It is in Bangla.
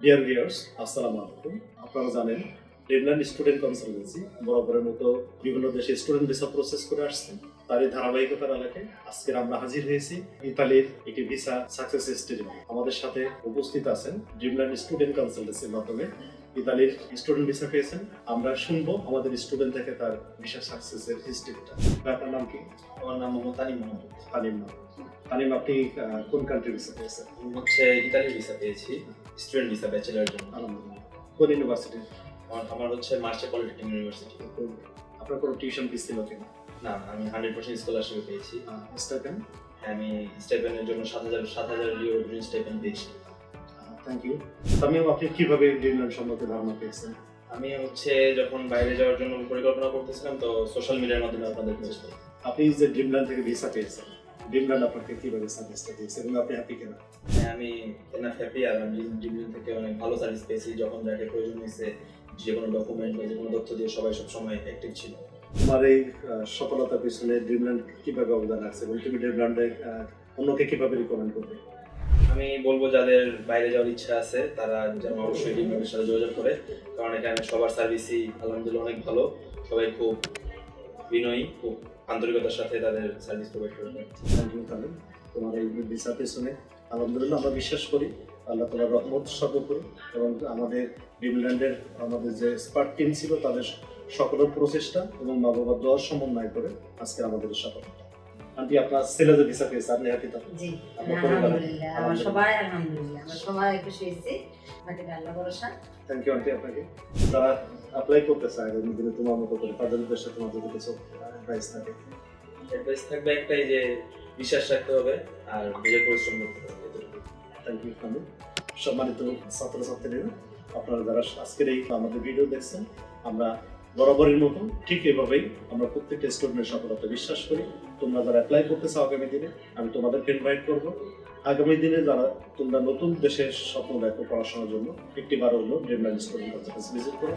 ডিয়ার ভিউয়ার্স, আসসালামু আলাইকুম। আপনারা জানেন ড্রিমল্যান্ড স্টুডেন্ট কনসালটেন্সি বরাবরের মতো বিভিন্ন দেশে স্টুডেন্ট ভিসা প্রসেস করে আসছে। তারই ধারাবাহিকতার আলোকে আজকে আমরা হাজির হয়েছি ইতালির একটি ভিসা সাকসেস স্টোরি। আমাদের সাথে উপস্থিত আছেন ড্রিমল্যান্ড স্টুডেন্ট কনসালটেন্সির মাধ্যমে ইতালির স্টুডেন্ট ভিসা পেয়েছেন। আমরা শুনবো আমাদের স্টুডেন্ট থেকে তার ভিসা সাকসেসের হিস্ট্রিটা। আপনার নাম কি? আমার নাম মোহাম্মদ তানিম মাহমুদ। তানিম। তানিম, আপনি কোন কান্ট্রি ভিসা পেয়েছেন? আমি হচ্ছে ইতালির ভিসা পেয়েছি, স্টুডেন্ট ভিসা ব্যাচেলারের জন্য। আলহামদুলিল্লাহ। কোন ইউনিভার্সিটি? আমার হচ্ছে মার্চে পলিটেকনিক ইউনিভার্সিটি। আপনার কোনো টিউশন ফিস ছিল কিনা? না, আমি 100% স্কলারশিপ পেয়েছি। স্টাইপেন্ড? আমি স্টাইপেন্ডের জন্য 7,000 ইউরো স্টাইপেন্ড পেয়েছি। Thank you. তামিম, আপনি কিভাবে ড্রিমল্যান্ড সম্পর্কে ধারণা পেয়েছেন? আমি হচ্ছে যখন বাইরে যাওয়ার জন্য পরিকল্পনা করতেছিলাম, তো সোশ্যাল মিডিয়ার মাধ্যমে আপনাদের খোঁজ পাই। আপনি যে ড্রিমল্যান্ড থেকে ভিসা পেয়েছেন, ড্রিমল্যান্ড আপনাকে কিভাবে সার্ভিসটা দিয়েছে এবং আপনি হ্যাপি কেন? হ্যাঁ, আমি এনাফ হ্যাপি। আর আমি ডিমলিন থেকে অনেক ভালো সার্ভিস পেয়েছি। যখন যাকে প্রয়োজন হয়েছে, যে কোনো ডকুমেন্ট বা যে কোনো তথ্য দিয়ে সবাই সবসময় অ্যাক্টিভ ছিল। তোমার এই সফলতার পিছনে ড্রিমল্যান্ড কিভাবে অবদান রাখছে এবং তুমি ড্রিমল্যান্ডে অন্যকে কিভাবে রিকমেন্ড করবে? আমি বলবো যাদের বাইরে যাওয়ার ইচ্ছা আছে তারা যেন অবশ্যই ডিমল্যান্ডের সাথে যোগাযোগ করে, কারণ এখানে সবার সার্ভিসই আলহামদুলিল্লাহ অনেক ভালো। সবাই খুব বিনয়ী, খুব আন্তরিকতার সাথে তাদের সার্ভিস প্রোভাইড করে। Thank you Tamim. তোমার এই ভিসা পেছনে আলহামদুলিল্লাহ আমরা বিশ্বাস করি আল্লাহ তাআলার রহমত সর্বোপরি, এবং আমাদের ড্রিমল্যান্ডের আমাদের যে এক্সপার্ট টিম ছিল তাদের সকলের প্রচেষ্টা এবং মা বাবার দোয়ার সমন্বয় করে আজকে আমাদের সফলতা। আন্টি, আপনার ছেলে যে ভিসা পেয়েছে, আপনি হ্যাপি? জি, আপনার পরিবার? আলহামদুলিল্লাহ, আমরা সবাই আলহামদুলিল্লাহ, আমরা সবাই খুশি হয়েছি। বাকি আল্লাহ ভরসা। থ্যাংক ইউ আন্টি আপনাকে। যারা অ্যাপ্লাই করতে চায় আগামী দিনে তোমার মতো করে, তাদের উদ্দেশ্যে তোমার যদি কিছু অ্যাডভাইস থাকে? অ্যাডভাইস থাকবে একটাই, যে বিশ্বাস রাখতে হবে আর নিজের পরিশ্রম করতে হবে। এতটুকু। Thank you Tamim. সম্মানিত ছাত্রছাত্রীরা, আপনারা যারা আজকের এই আমাদের ভিডিও দেখছেন, আমরা বরাবরের মতো ঠিক এভাবেই আমরা প্রত্যেকটা স্টুডেন্টের সফলতা বিশ্বাস করি। তোমরা যারা অ্যাপ্লাই করতে চাও আগামী দিনে, আমি তোমাদেরকে ইনভাইট করবো আগামী দিনে যারা তোমরা নতুন দেশের স্বপ্ন দেখো পড়াশোনার জন্য, একটিবার হলো ড্রিমল্যান্ড স্টুডেন্ট কনসালটেন্সি ভিজিট করো।